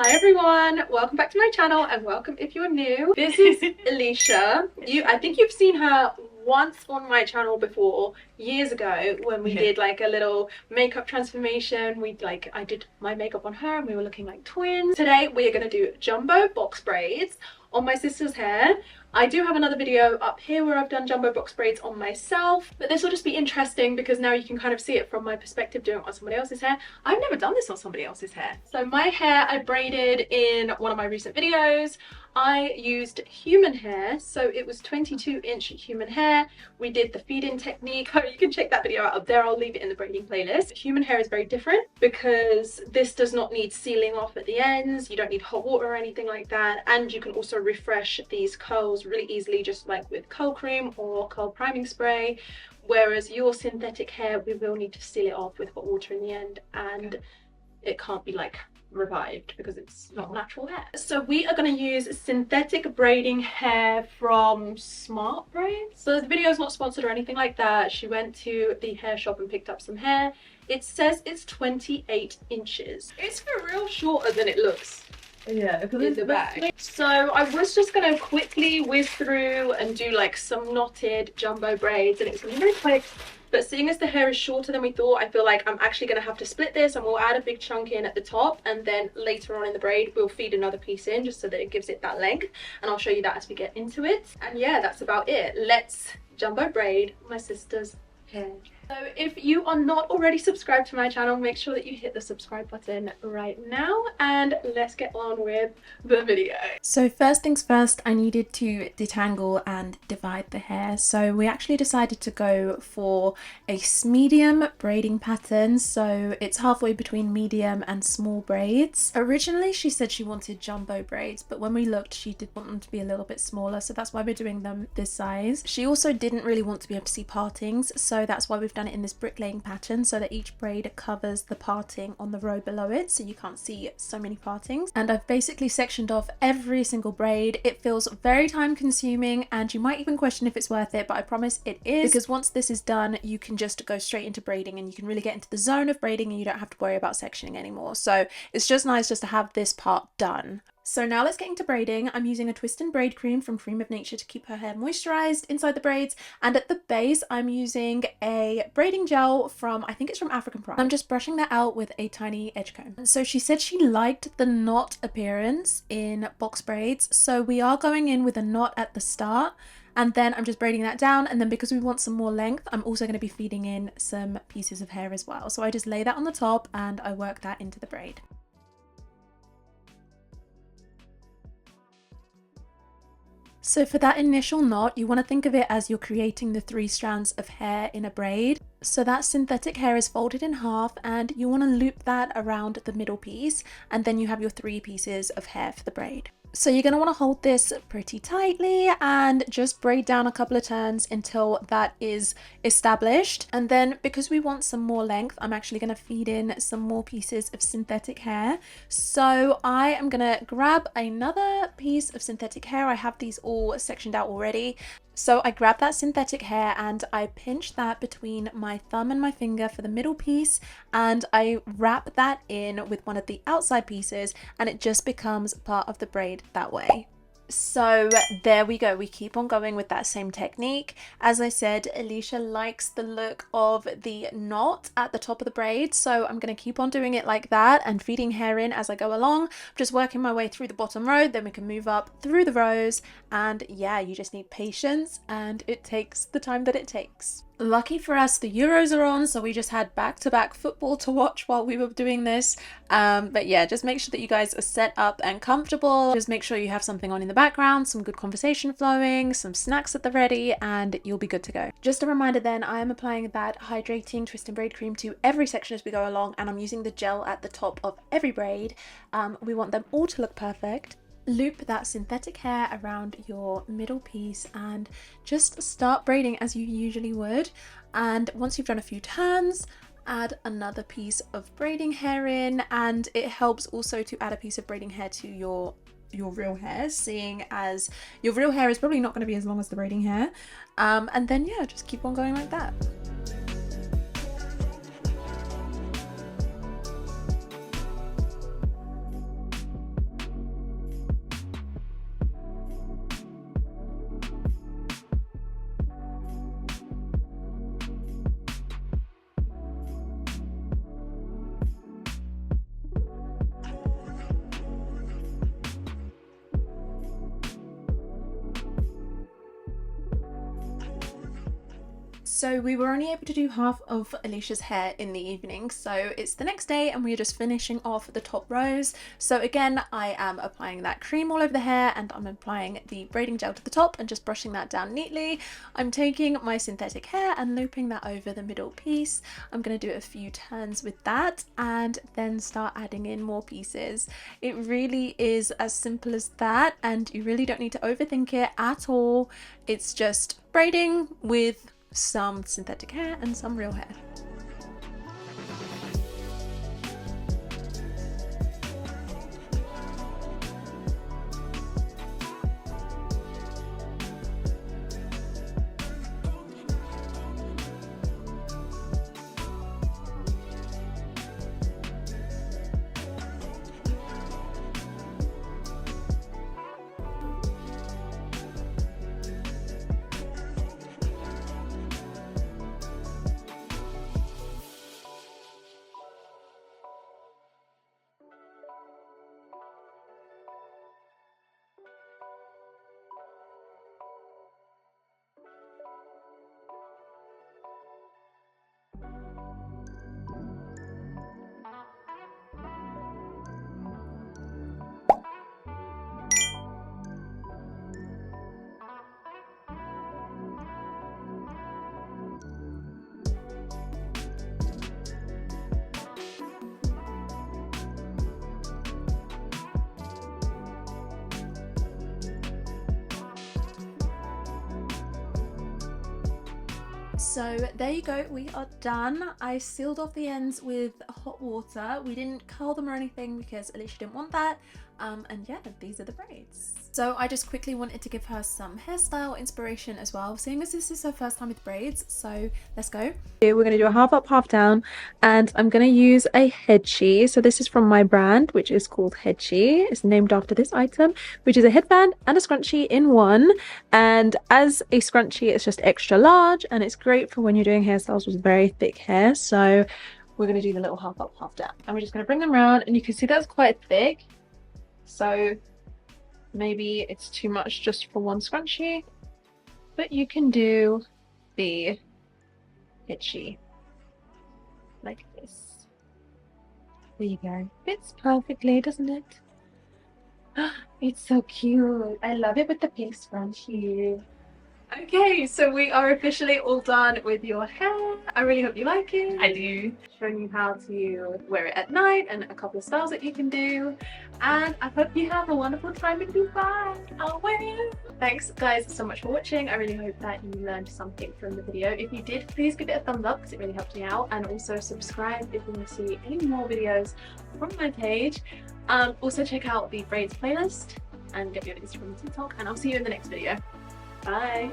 Hi everyone, welcome back to my channel and welcome if you're new. This is Alicia. I think you've seen her once on my channel before, years ago, when we did like a little makeup transformation. I did my makeup on her and we were looking like twins. Today we are going to do jumbo box braids on my sister's hair. I do have another video up here where I've done jumbo box braids on myself, but this will just be interesting because now you can kind of see it from my perspective doing it on somebody else's hair. I've never done this on somebody else's hair. So my hair I braided in one of my recent videos. I used human hair, so it was 22-inch human hair. We did the feed-in technique. You can check that video out up there. I'll leave it in the braiding playlist. Human hair is very different because this does not need sealing off at the ends. You don't need hot water or anything like that, and you can also refresh these curls really easily just like with curl cream or curl priming spray, whereas your synthetic hair, we will need to seal it off with hot water in the end, and it can't be like revived because it's not natural hair. So we are going to use synthetic braiding hair from Smart Braids. So the video is not sponsored or anything like that. She went to the hair shop and picked up some hair. It says it's 28 inches. It's for real shorter than it looks. Yeah, because in the back. So I was just going to quickly whiz through and do like some knotted jumbo braids, and it's going to be very quick. But seeing as the hair is shorter than we thought, I feel like I'm actually going to have to split this, and we'll add a big chunk in at the top, and then later on in the braid we'll feed another piece in just so that it gives it that length, and I'll show you that as we get into it. And yeah, that's about it. Let's jumbo braid my sister's hair. So if you are not already subscribed to my channel, make sure that you hit the subscribe button right now, and let's get on with the video. So first things first, I needed to detangle and divide the hair. So we actually decided to go for a smedium braiding pattern. So it's halfway between medium and small braids. Originally she said she wanted jumbo braids, but when we looked she did want them to be a little bit smaller, so that's why we're doing them this size. She also didn't really want to be able to see partings, so that's why we've done it in this bricklaying pattern, so that each braid covers the parting on the row below it, so you can't see so many partings. And I've basically sectioned off every single braid. It feels very time consuming and you might even question if it's worth it, but I promise it is, because once this is done you can just go straight into braiding and you can really get into the zone of braiding and you don't have to worry about sectioning anymore. So it's just nice just to have this part done. So now let's get into braiding. I'm using a twist and braid cream from Cream of Nature to keep her hair moisturized inside the braids, and at the base I'm using a braiding gel from, I think it's from African Pride. I'm just brushing that out with a tiny edge comb. So she said she liked the knot appearance in box braids, so we are going in with a knot at the start, and then I'm just braiding that down, and then because we want some more length I'm also going to be feeding in some pieces of hair as well. So I just lay that on the top and I work that into the braid. So for that initial knot, you want to think of it as you're creating the 3 strands of hair in a braid. So that synthetic hair is folded in half and you want to loop that around the middle piece, and then you have your 3 pieces of hair for the braid. So you're going to want to hold this pretty tightly and just braid down a couple of turns until that is established. And then because we want some more length, I'm actually going to feed in some more pieces of synthetic hair. So I am going to grab another piece of synthetic hair. I have these all sectioned out already. So I grab that synthetic hair and I pinch that between my thumb and my finger for the middle piece, and I wrap that in with one of the outside pieces, and it just becomes part of the braid that way. So there we go, we keep on going with that same technique. As I said, Alicia likes the look of the knot at the top of the braid, so I'm going to keep on doing it like that and feeding hair in as I go along. I'm just working my way through the bottom row, then we can move up through the rows, and yeah, you just need patience and it takes the time that it takes. Lucky for us, the Euros are on, so we just had back-to-back football to watch while we were doing this. But yeah, just make sure that you guys are set up and comfortable. Just make sure you have something on in the background, some good conversation flowing, some snacks at the ready, and you'll be good to go. Just a reminder then, I am applying that hydrating twist and braid cream to every section as we go along, and I'm using the gel at the top of every braid. We want them all to look perfect. Loop that synthetic hair around your middle piece and just start braiding as you usually would. And once you've done a few turns, add another piece of braiding hair in, and it helps also to add a piece of braiding hair to your real hair, seeing as your real hair is probably not going to be as long as the braiding hair. And then yeah, just keep on going like that. So we were only able to do half of Alicia's hair in the evening, so it's the next day and we're just finishing off the top rows. So again, I am applying that cream all over the hair and I'm applying the braiding gel to the top and just brushing that down neatly. I'm taking my synthetic hair and looping that over the middle piece. I'm going to do a few turns with that and then start adding in more pieces. It really is as simple as that, and you really don't need to overthink it at all. It's just braiding with some synthetic hair and some real hair. So there you go, we are done. I sealed off the ends with hot water. We didn't curl them or anything because Alicia didn't want that. And yeah, these are the braids. So I just quickly wanted to give her some hairstyle inspiration as well, seeing as this is her first time with braids. So let's go. We're going to do a half up, half down, and I'm going to use a HEADCHIE. So this is from my brand, which is called HEADCHIE. It's named after this item, which is a headband and a scrunchie in one. And as a scrunchie, it's just extra large, and it's great for when you're doing hairstyles with very thick hair. So we're going to do the little half up, half down, and we're just going to bring them around, and you can see that's quite thick. So maybe it's too much just for one scrunchie, but you can do the HEADCHIE like this. There you go. Fits perfectly, doesn't it? It's so cute. I love it with the pink scrunchie. Okay, so we are officially all done with your hair. I really hope you like it. I do. Showing you how to wear it at night and a couple of styles that you can do. And I hope you have a wonderful time in Dubai. I'll wear you. Thanks guys so much for watching. I really hope that you learned something from the video. If you did, please give it a thumbs up because it really helps me out. And also subscribe if you want to see any more videos from my page. Also check out the braids playlist and get your Instagram and TikTok. And I'll see you in the next video. Bye.